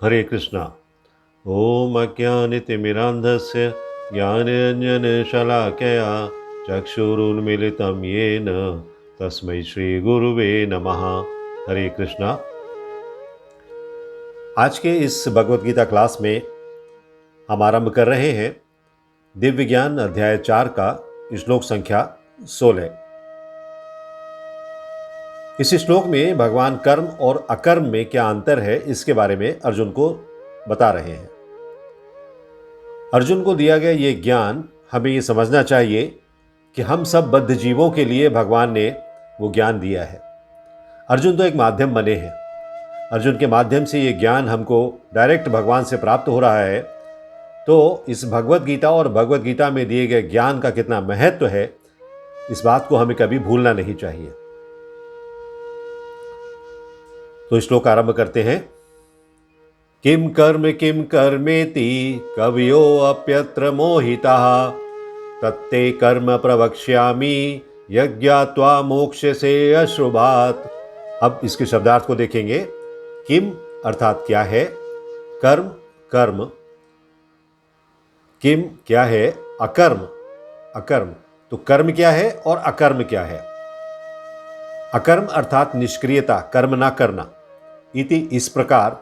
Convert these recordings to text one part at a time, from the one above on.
हरे कृष्णा। ओम अज्ञानतिमिरान्धस्य ज्ञानाञ्जनशलाकया चक्षुरुन्मीलितं येन तस्मै श्रीगुरुवे नमः। हरे कृष्णा। आज के इस भगवद गीता क्लास में हम आरंभ कर रहे हैं दिव्य ज्ञान अध्याय 4 का श्लोक संख्या 16। इस श्लोक में भगवान कर्म और अकर्म में क्या अंतर है इसके बारे में अर्जुन को बता रहे हैं। अर्जुन को दिया गया ये ज्ञान हमें ये समझना चाहिए कि हम सब बद्ध जीवों के लिए भगवान ने वो ज्ञान दिया है। अर्जुन तो एक माध्यम बने हैं। अर्जुन के माध्यम से ये ज्ञान हमको डायरेक्ट भगवान से प्राप्त हो रहा है। तो इस भगवद गीता और भगवद गीता में दिए गए ज्ञान का कितना महत्व है, इस बात को हमें कभी भूलना नहीं चाहिए। तो श्लोक आरंभ करते हैं। किम कर्मेति कवयो अप्यत्र मोहिताः तत्ते कर्म प्रवक्ष्यामि यज्ञात्वा मोक्ष्यसे अशुभात्। अब इसके शब्दार्थ को देखेंगे। किम अर्थात क्या है, कर्म कर्म, किम क्या है, अकर्म अकर्म। तो कर्म क्या है और अकर्म क्या है। अकर्म अर्थात निष्क्रियता, कर्म ना करना। इति इस प्रकार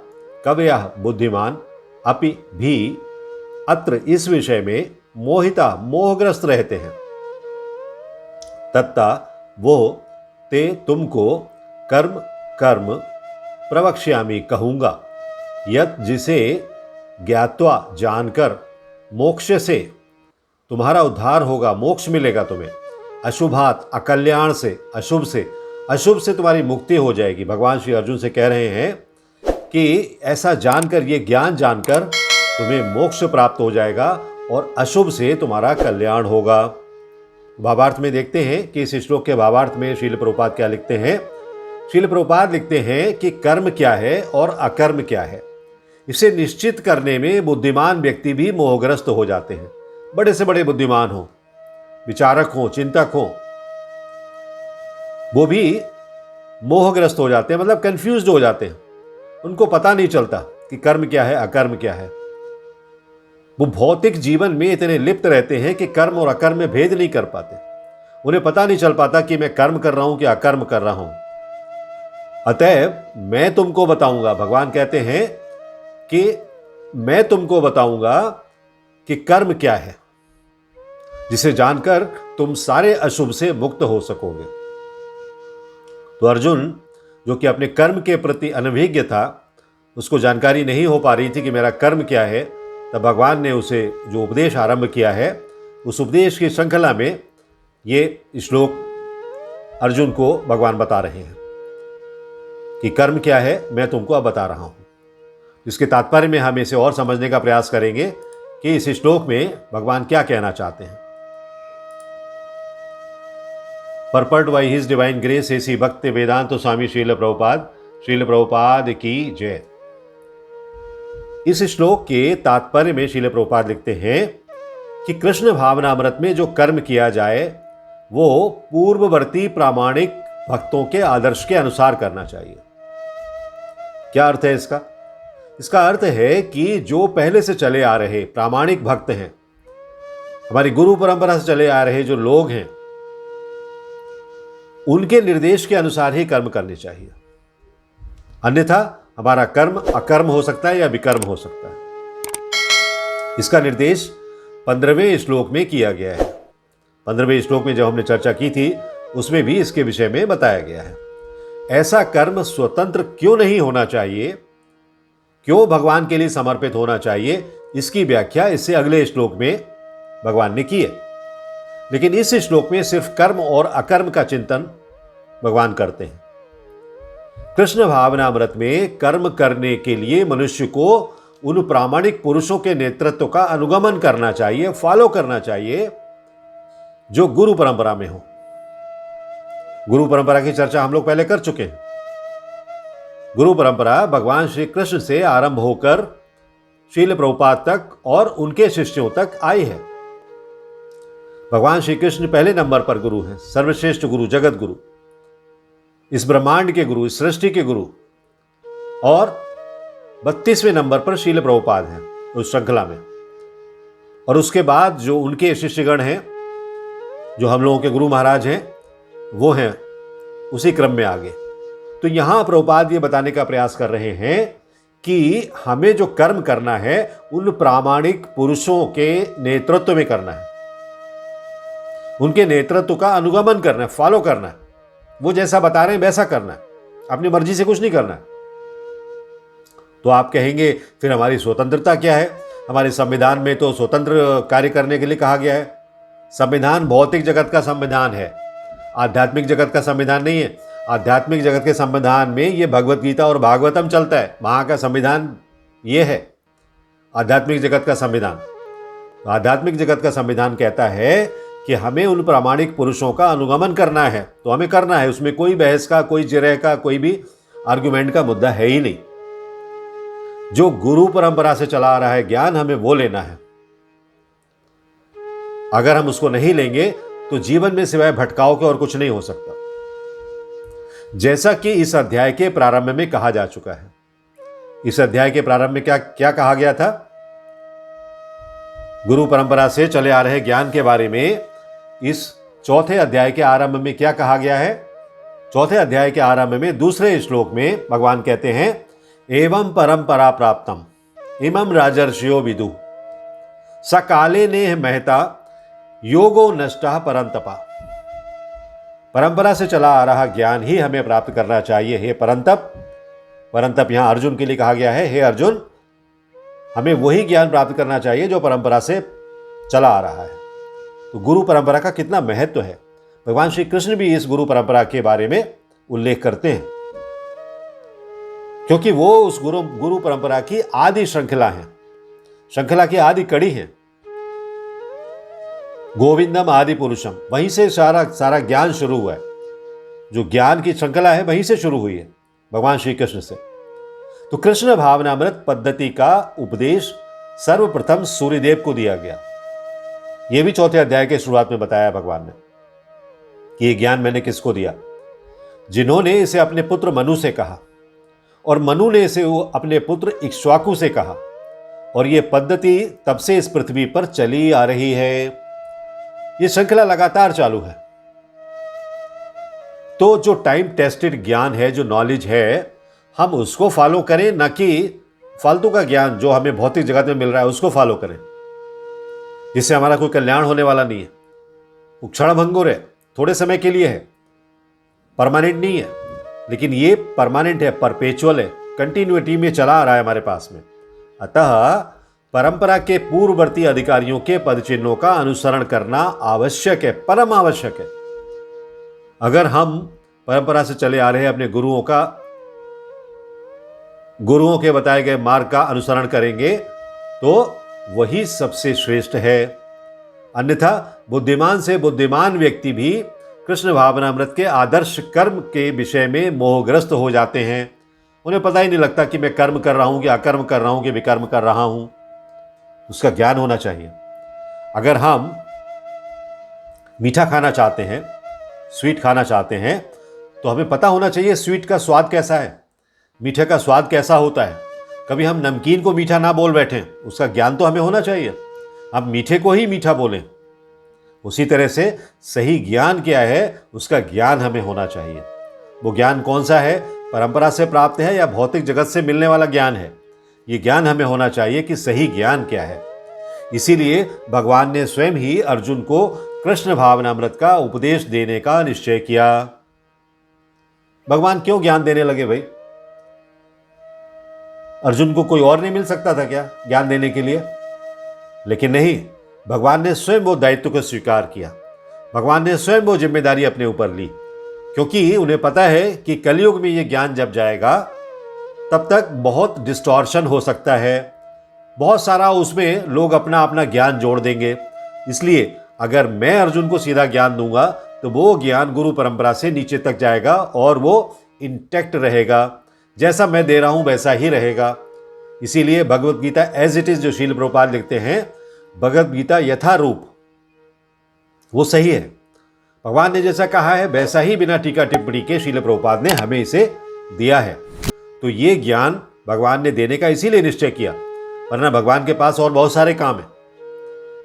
कवयः बुद्धिमान अपि भी अत्र इस विषय में मोहिता मोहग्रस्त रहते हैं। तत्ता वो ते तुमको कर्म कर्म प्रवक्ष्यामि कहूंगा यत जिसे ज्ञात्वा जानकर मोक्ष से तुम्हारा उद्धार होगा, मोक्ष मिलेगा तुम्हें। अशुभात अकल्याण से, अशुभ से, अशुभ से तुम्हारी मुक्ति हो जाएगी। भगवान श्री अर्जुन से कह रहे हैं कि ऐसा जानकर, ये ज्ञान जानकर तुम्हें मोक्ष प्राप्त हो जाएगा और अशुभ से तुम्हारा कल्याण होगा। भावार्थ में देखते हैं कि इस श्लोक के भावार्थ में श्रील प्रभुपाद क्या लिखते हैं। श्रील प्रभुपाद लिखते हैं कि कर्म क्या है और अकर्म क्या है, इसे निश्चित करने में बुद्धिमान व्यक्ति भी मोहग्रस्त हो जाते हैं। बड़े से बड़े बुद्धिमान हो, विचारक हो, चिंतक हो, वो भी मोहग्रस्त हो जाते हैं, मतलब कंफ्यूज्ड हो जाते हैं। उनको पता नहीं चलता कि कर्म क्या है, अकर्म क्या है। वो भौतिक जीवन में इतने लिप्त रहते हैं कि कर्म और अकर्म में भेद नहीं कर पाते। उन्हें पता नहीं चल पाता कि मैं कर्म कर रहा हूं कि अकर्म कर रहा हूं। अतएव मैं तुमको बताऊंगा, भगवान कहते हैं कि मैं तुमको बताऊंगा कि कर्म क्या है, जिसे जानकर तुम सारे अशुभ से मुक्त हो सकोगे। तो अर्जुन, जो कि अपने कर्म के प्रति अनभिज्ञ था, उसको जानकारी नहीं हो पा रही थी कि मेरा कर्म क्या है, तब भगवान ने उसे जो उपदेश आरंभ किया है, उस उपदेश की श्रृंखला में ये श्लोक अर्जुन को भगवान बता रहे हैं कि कर्म क्या है, मैं तुमको अब बता रहा हूं। इसके तात्पर्य में हम इसे और समझने का प्रयास करेंगे कि इस श्लोक में भगवान क्या कहना चाहते हैं। Purport by His Divine Grace Shri भक्ति वेदांत स्वामी श्रील प्रभुपाद की जय। इस श्लोक के तात्पर्य में श्रील प्रभुपाद लिखते हैं कि कृष्ण भावनामृत में जो कर्म किया जाए वो पूर्ववर्ती प्रामाणिक भक्तों के आदर्श के अनुसार करना चाहिए। क्या अर्थ है इसका? इसका अर्थ है कि जो पहले से चले आ रहे प्रामाणिक भक्त हैं, हमारी गुरु परंपरा से चले आ रहे जो लोग हैं, उनके निर्देश के अनुसार ही कर्म करने चाहिए। अन्यथा हमारा कर्म अकर्म हो सकता है या विकर्म हो सकता है। इसका निर्देश 15वें श्लोक में किया गया है। 15वें श्लोक में जब हमने चर्चा की थी, उसमें भी इसके विषय में बताया गया है। ऐसा कर्म स्वतंत्र क्यों नहीं होना चाहिए, क्यों भगवान के लिए समर्पित होना चाहिए, इसकी व्याख्या इससे अगले श्लोक में भगवान ने की है। लेकिन इस श्लोक में सिर्फ कर्म और अकर्म का चिंतन भगवान करते हैं। कृष्ण भावनामृत में कर्म करने के लिए मनुष्य को उन प्रामाणिक पुरुषों के नेतृत्व का अनुगमन करना चाहिए, फॉलो करना चाहिए, जो गुरु परंपरा में हो। गुरु परंपरा की चर्चा हम लोग पहले कर चुके हैं। गुरु परंपरा भगवान श्री कृष्ण से आरंभ होकर श्रील प्रभुपाद तक और उनके शिष्यों तक आई है। भगवान श्री कृष्ण पहले नंबर पर गुरु हैं, सर्वश्रेष्ठ गुरु, जगत गुरु, इस ब्रह्मांड के गुरु, इस सृष्टि के गुरु। और 32वें नंबर पर शील प्रभुपाद हैं उस श्रृंखला में। और उसके बाद जो उनके शिष्यगण हैं, जो हम लोगों के गुरु महाराज हैं, वो हैं उसी क्रम में आगे। तो यहां प्रभुपाद ये बताने का प्रयास कर रहे हैं कि हमें जो कर्म करना है उन प्रामाणिक पुरुषों के नेतृत्व में करना है, उनके नेतृत्व का अनुगमन करना है, फॉलो करना है। वो जैसा बता रहे हैं वैसा करना है, अपनी मर्जी से कुछ नहीं करना है। तो आप कहेंगे फिर हमारी स्वतंत्रता क्या है? हमारे संविधान में तो स्वतंत्र कार्य करने के लिए कहा गया है। संविधान भौतिक जगत का संविधान है, आध्यात्मिक जगत का संविधान नहीं है। आध्यात्मिक जगत के संविधान में ये भगवत गीता और भागवतम चलता है, वहाँ का संविधान ये है आध्यात्मिक जगत का संविधान। आध्यात्मिक जगत का संविधान कहता है कि हमें उन प्रामाणिक पुरुषों का अनुगमन करना है, तो हमें करना है। उसमें कोई बहस का, कोई जिरह का, कोई भी आर्गुमेंट का मुद्दा है ही नहीं। जो गुरु परंपरा से चला आ रहा है ज्ञान, हमें वो लेना है। अगर हम उसको नहीं लेंगे तो जीवन में सिवाय भटकाव के और कुछ नहीं हो सकता। जैसा कि इस अध्याय के प्रारंभ में कहा जा चुका है। इस अध्याय के प्रारंभ में क्या क्या कहा गया था? गुरु परंपरा से चले आ रहे ज्ञान के बारे में इस चौथे अध्याय के आरंभ में क्या कहा गया है? चौथे अध्याय के आरंभ में दूसरे श्लोक में भगवान कहते हैं, एवं परंपरा प्राप्तम इमं राजर्षियो विदु सकाले नेह महता योगो नष्टः परंतपा। परंपरा से चला आ रहा ज्ञान ही हमें प्राप्त करना चाहिए। हे परंतप, परंतप यहां अर्जुन के लिए कहा गया है। हे अर्जुन, हमें वही ज्ञान प्राप्त करना चाहिए जो परंपरा से चला आ रहा है। तो गुरु परंपरा का कितना महत्व है, भगवान श्री कृष्ण भी इस गुरु परंपरा के बारे में उल्लेख करते हैं, क्योंकि वो उस गुरु परंपरा की आदि श्रृंखला है, श्रृंखला की आदि कड़ी है। गोविंदम आदि पुरुषम, वहीं से सारा ज्ञान शुरू हुआ है। जो ज्ञान की श्रृंखला है वहीं से शुरू हुई है, भगवान श्री कृष्ण से। तो कृष्ण भावनामृत पद्धति का उपदेश सर्वप्रथम सूर्यदेव को दिया गया। यह भी चौथे अध्याय के शुरुआत में बताया भगवान ने कि यह ज्ञान मैंने किसको दिया? जिन्होंने इसे अपने पुत्र मनु से कहा, और मनु ने इसे अपने पुत्र इक्ष्वाकु से कहा, और यह पद्धति तब से इस पृथ्वी पर चली आ रही है। यह श्रृंखला लगातार चालू है। तो जो टाइम टेस्टेड ज्ञान है, जो नॉलेज है, हम उसको फॉलो करें, न कि फालतू का ज्ञान जो हमें भौतिक जगत में मिल रहा है उसको फॉलो करें, जिससे हमारा कोई कल्याण होने वाला नहीं है। वो क्षणभंगुर है, थोड़े समय के लिए है, परमानेंट नहीं है। लेकिन ये परमानेंट है, परपेचुअल है, कंटिन्यूटी में चला आ रहा है हमारे पास में। अतः परंपरा के पूर्ववर्ती अधिकारियों के पद चिन्हों का अनुसरण करना आवश्यक है, परम आवश्यक है। अगर हम परंपरा से चले आ रहे अपने गुरुओं के बताए गए मार्ग का अनुसरण करेंगे तो वही सबसे श्रेष्ठ है। अन्यथा बुद्धिमान से बुद्धिमान व्यक्ति भी कृष्ण भावनामृत के आदर्श कर्म के विषय में मोहग्रस्त हो जाते हैं। उन्हें पता ही नहीं लगता कि मैं कर्म कर रहा हूं कि अकर्म कर रहा हूं कि विकर्म कर रहा हूं। उसका ज्ञान होना चाहिए। अगर हम मीठा खाना चाहते हैं, स्वीट खाना चाहते हैं, तो हमें पता होना चाहिए स्वीट का स्वाद कैसा है, मीठे का स्वाद कैसा होता है। कभी हम नमकीन को मीठा ना बोल बैठें, उसका ज्ञान तो हमें होना चाहिए। हम मीठे को ही मीठा बोलें। उसी तरह से सही ज्ञान क्या है, उसका ज्ञान हमें होना चाहिए। वो ज्ञान कौन सा है, परंपरा से प्राप्त है या भौतिक जगत से मिलने वाला ज्ञान है, ये ज्ञान हमें होना चाहिए कि सही ज्ञान क्या है। इसीलिए भगवान ने स्वयं ही अर्जुन को कृष्ण भावनामृत का उपदेश देने का निश्चय किया। भगवान क्यों ज्ञान देने लगे भाई? अर्जुन को कोई और नहीं मिल सकता था क्या ज्ञान देने के लिए? लेकिन नहीं, भगवान ने स्वयं वो दायित्व को स्वीकार किया। भगवान ने स्वयं वो जिम्मेदारी अपने ऊपर ली, क्योंकि उन्हें पता है कि कलयुग में ये ज्ञान जब जाएगा तब तक बहुत डिस्टॉर्शन हो सकता है, बहुत सारा उसमें लोग अपना अपना ज्ञान जोड़ देंगे। इसलिए अगर मैं अर्जुन को सीधा ज्ञान दूंगा तो वो ज्ञान गुरु परंपरा से नीचे तक जाएगा और वो इंटैक्ट रहेगा। जैसा मैं दे रहा हूं वैसा ही रहेगा। इसीलिए Bhagavad Gita as it is जो शील प्रभुपाद लिखते हैं, भगवत गीता यथारूप, वो सही है। भगवान ने जैसा कहा है वैसा ही बिना टीका टिप्पणी के शील प्रभुपाद ने हमें इसे दिया है। तो ये ज्ञान भगवान ने देने का इसीलिए निश्चय किया, वरना भगवान के पास और बहुत सारे काम हैं।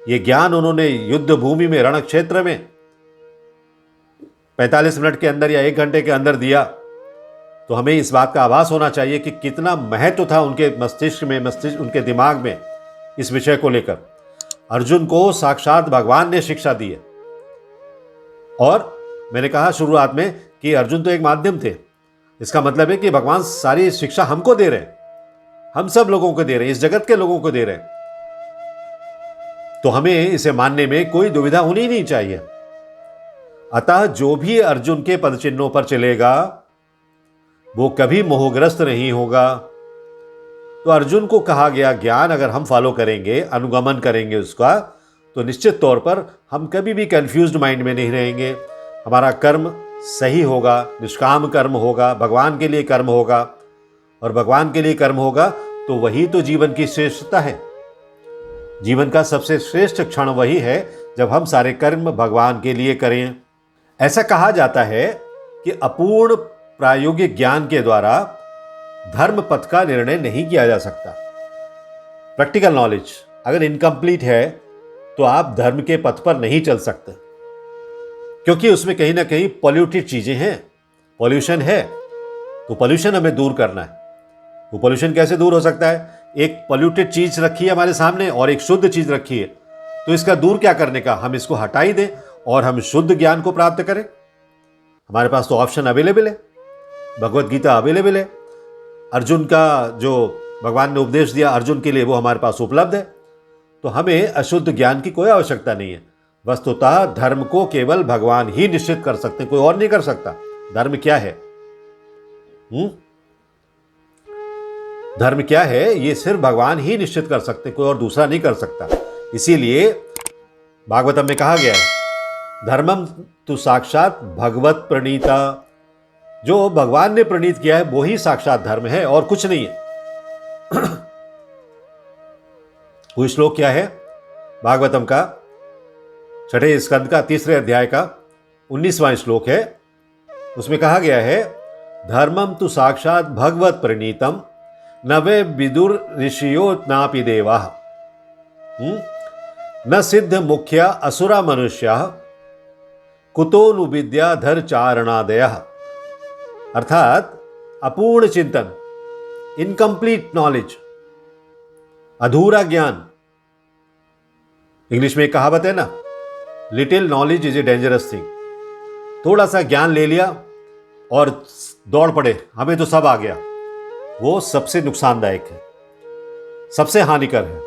ये ज्ञान उन्होंने युद्ध भूमि में, रण क्षेत्र में 45 मिनट के अंदर या 1 घंटे के अंदर दिया। तो हमें इस बात का आभास होना चाहिए कि कितना महत्व था उनके मस्तिष्क में, उनके दिमाग में इस विषय को लेकर। अर्जुन को साक्षात भगवान ने शिक्षा दी है। और मैंने कहा शुरुआत में कि अर्जुन तो एक माध्यम थे। इसका मतलब है कि भगवान सारी शिक्षा हमको दे रहे हैं, हम सब लोगों को दे रहे हैं, इस जगत के लोगों को दे रहे हैं। तो हमें इसे मानने में कोई दुविधा होनी नहीं चाहिए। अतः जो भी अर्जुन के पदचिन्हों पर चलेगा वो कभी मोहग्रस्त नहीं होगा। तो अर्जुन को कहा गया ज्ञान अगर हम फॉलो करेंगे, अनुगमन करेंगे उसका, तो निश्चित तौर पर हम कभी भी कंफ्यूज्ड माइंड में नहीं रहेंगे। हमारा कर्म सही होगा, निष्काम कर्म होगा, भगवान के लिए कर्म होगा। और भगवान के लिए कर्म होगा तो वही तो जीवन की श्रेष्ठता है। जीवन का सबसे श्रेष्ठ क्षण वही है जब हम सारे कर्म भगवान के लिए करें। ऐसा कहा जाता है कि अपूर्ण प्रायोगिक ज्ञान के द्वारा धर्म पथ का निर्णय नहीं किया जा सकता। प्रैक्टिकल नॉलेज अगर इनकम्प्लीट है तो आप धर्म के पथ पर नहीं चल सकते, क्योंकि उसमें कहीं ना कहीं पॉल्यूटेड चीजें हैं, पॉल्यूशन है। तो पॉल्यूशन हमें दूर करना है। वो पॉल्यूशन कैसे दूर हो सकता है? एक पॉल्यूटेड चीज रखी है हमारे सामने और एक शुद्ध चीज रखी है, तो इसका दूर क्या करने का? हम इसको हटा ही दें और हम शुद्ध ज्ञान को प्राप्त करें। हमारे पास तो ऑप्शन अवेलेबल है, भगवत गीता अवेलेबल है। अर्जुन का जो भगवान ने उपदेश दिया अर्जुन के लिए वो हमारे पास उपलब्ध है। तो हमें अशुद्ध ज्ञान की कोई आवश्यकता नहीं है। वस्तुतः धर्म को केवल भगवान ही निश्चित कर सकते हैं, कोई और नहीं कर सकता। धर्म क्या है? धर्म क्या है ये सिर्फ भगवान ही निश्चित कर सकते, कोई और दूसरा नहीं कर सकता। इसीलिए भागवतम में कहा गया है धर्मम तु साक्षात भगवत प्रणीता। जो भगवान ने प्रणीत किया है वो ही साक्षात धर्म है और कुछ नहीं है। वो श्लोक क्या है? भागवतम का 6 स्कंद का 3 अध्याय का 19वां श्लोक है। उसमें कहा गया है धर्मम तु साक्षात भगवत प्रणीतम न वे विदुर ऋषियो नापि देवा न सिद्ध मुख्या असुरा मनुष्या कुतो विद्या धर चारणादय। अर्थात अपूर्ण चिंतन, इनकम्प्लीट नॉलेज, अधूरा ज्ञान। इंग्लिश में एक कहावत है ना, little knowledge is a dangerous thing. थोड़ा सा ज्ञान ले लिया और दौड़ पड़े, हमें तो सब आ गया, वो सबसे नुकसानदायक है, सबसे हानिकर है।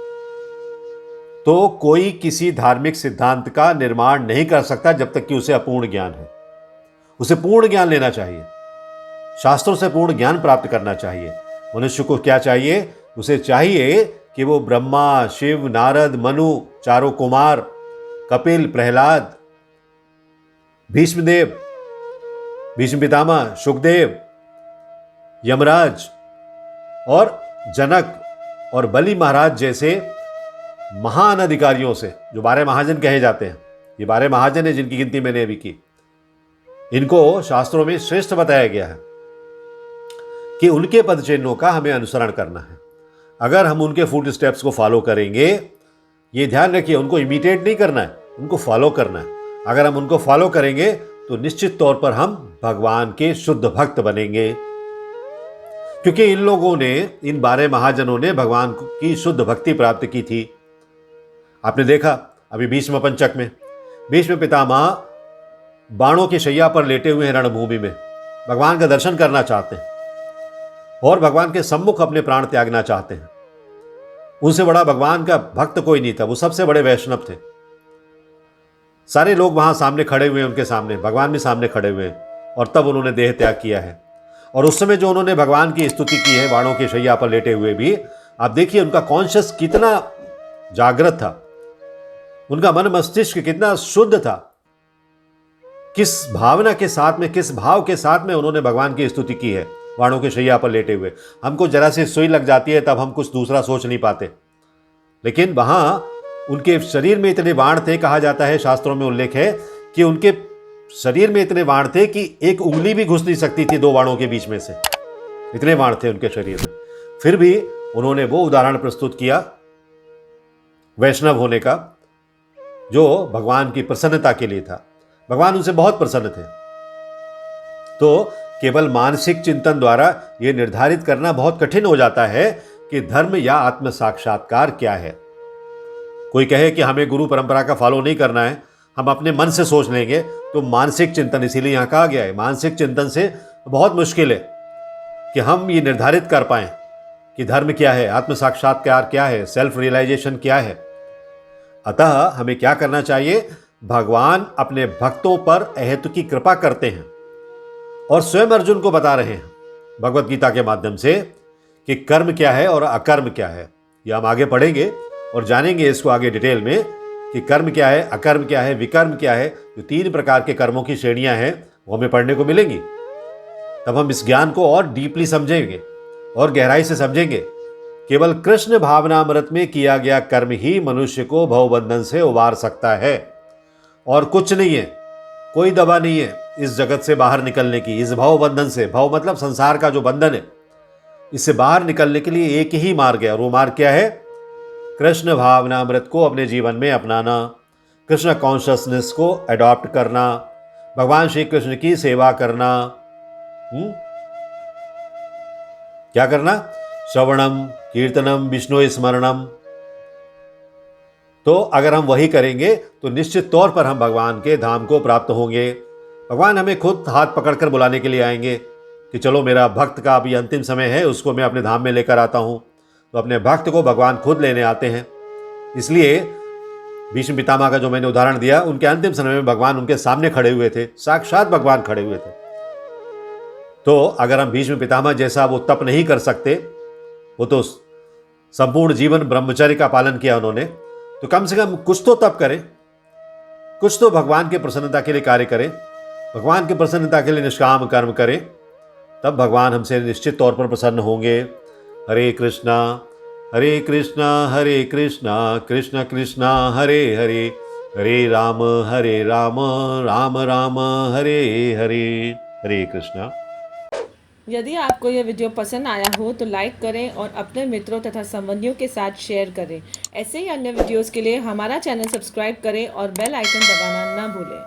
तो कोई किसी धार्मिक सिद्धांत का निर्माण नहीं कर सकता जब तक कि उसे अपूर्ण ज्ञान है। उसे पूर्ण ज्ञान लेना चाहिए, शास्त्रों से पूर्ण ज्ञान प्राप्त करना चाहिए। मनुष्य को क्या चाहिए? उसे चाहिए कि वो ब्रह्मा, शिव, नारद, मनु, चारों कुमार, कपिल, प्रहलाद, भीष्मदेव, भीष्म पितामह, सुखदेव, यमराज और जनक और बलि महाराज जैसे महान अधिकारियों से, जो 12 महाजन कहे जाते हैं, ये 12 महाजन है जिनकी गिनती मैंने अभी की, इनको शास्त्रों में श्रेष्ठ बताया गया है कि उनके पदचिन्हों का हमें अनुसरण करना है। अगर हम उनके फुट स्टेप्स को फॉलो करेंगे, ये ध्यान रखिए, उनको इमिटेट नहीं करना है, उनको फॉलो करना है। अगर हम उनको फॉलो करेंगे तो निश्चित तौर पर हम भगवान के शुद्ध भक्त बनेंगे, क्योंकि इन लोगों ने, इन 12 महाजनों ने भगवान की शुद्ध भक्ति प्राप्त की थी। आपने देखा अभी भीष्म पंचक में भीष्म पितामह बाणों की शैया पर लेटे हुए हैं रणभूमि में, भगवान का दर्शन करना चाहते हैं और भगवान के सम्मुख अपने प्राण त्यागना चाहते हैं। उनसे बड़ा भगवान का भक्त कोई नहीं था, वो सबसे बड़े वैष्णव थे। सारे लोग वहां सामने खड़े हुए हैं, उनके सामने भगवान भी सामने खड़े हुए हैं, और तब उन्होंने देह त्याग किया है। और उस समय जो उन्होंने भगवान की स्तुति की है बाणों की शैया पर लेटे हुए भी, आप देखिए उनका कॉन्शियस कितना जागृत था, उनका मन मस्तिष्क कितना शुद्ध था, किस भावना के साथ में, किस भाव के साथ में उन्होंने भगवान की स्तुति की है बाणों के शैया पर लेटे हुए। हमको जरा सी सुई लग जाती है तब हम कुछ दूसरा सोच नहीं पाते, लेकिन वहां उनके शरीर में इतने बाण थे, कहा जाता है, शास्त्रों में उल्लेख है कि उनके शरीर में इतने बाण थे कि एक उंगली भी घुस नहीं सकती थी 2 बाणों के बीच में से, इतने बाण थे उनके शरीर में। फिर भी उन्होंने वो उदाहरण प्रस्तुत किया वैष्णव होने का जो भगवान की प्रसन्नता के लिए था। भगवान उनसे बहुत प्रसन्न थे। तो केवल मानसिक चिंतन द्वारा यह निर्धारित करना बहुत कठिन हो जाता है कि धर्म या आत्म साक्षात्कार क्या है। कोई कहे कि हमें गुरु परंपरा का फॉलो नहीं करना है, हम अपने मन से सोच लेंगे, तो मानसिक चिंतन, इसीलिए यहां कहा गया है मानसिक चिंतन से बहुत मुश्किल है कि हम ये निर्धारित कर पाएं कि धर्म क्या है, आत्म साक्षात्कार क्या है, सेल्फ रियलाइजेशन क्या है। अतः हमें क्या करना चाहिए? भगवान अपने भक्तों पर अहेतु की कृपा करते हैं और स्वयं अर्जुन को बता रहे हैं भगवत गीता के माध्यम से कि कर्म क्या है और अकर्म क्या है। यह हम आगे पढ़ेंगे और जानेंगे इसको आगे डिटेल में कि कर्म क्या है, अकर्म क्या है, विकर्म क्या है। जो 3 प्रकार के कर्मों की श्रेणियां हैं वो हमें पढ़ने को मिलेंगी। तब हम इस ज्ञान को और डीपली समझेंगे और गहराई से समझेंगे। केवल कृष्ण भावनामृत में किया गया कर्म ही मनुष्य को भवबंधन से उबार सकता है और कुछ नहीं है, कोई दवा नहीं है इस जगत से बाहर निकलने की, इस भवबंधन से। भव मतलब संसार का जो बंधन है, इससे बाहर निकलने के लिए एक ही मार्ग है और वो मार्ग क्या है? कृष्ण भावनामृत को अपने जीवन में अपनाना, कृष्ण कॉन्शियसनेस को अडॉप्ट करना, भगवान श्री कृष्ण की सेवा करना। क्या करना? श्रवणम कीर्तनम विष्णु स्मरणम। तो अगर हम वही करेंगे तो निश्चित तौर पर हम भगवान के धाम को प्राप्त होंगे। भगवान हमें खुद हाथ पकड़कर बुलाने के लिए आएंगे कि चलो मेरा भक्त का अभी अंतिम समय है, उसको मैं अपने धाम में लेकर आता हूं। तो अपने भक्त को भगवान खुद लेने आते हैं। इसलिए भीष्म पितामह का जो मैंने उदाहरण दिया, उनके अंतिम समय में भगवान उनके सामने खड़े हुए थे, साक्षात भगवान खड़े हुए थे। तो अगर हम भीष्म पितामह जैसा वो तप नहीं कर सकते, वो तो संपूर्ण जीवन ब्रह्मचर्य का पालन किया उन्होंने, तो कम से कम कुछ तो तप करें, कुछ तो भगवान की प्रसन्नता के लिए कार्य करें, भगवान की प्रसन्नता के लिए निष्काम कर्म करें। तब भगवान हमसे निश्चित तौर पर प्रसन्न होंगे। हरे कृष्णा हरे कृष्णा कृष्ण कृष्णा हरे हरे, हरे राम राम राम हरे हरे। हरे कृष्णा। यदि आपको यह वीडियो पसंद आया हो तो लाइक करें और अपने मित्रों तथा संबंधियों के साथ शेयर करें। ऐसे ही अन्य वीडियोस के लिए हमारा चैनल सब्सक्राइब करें और बेल आइकन दबाना ना भूलें।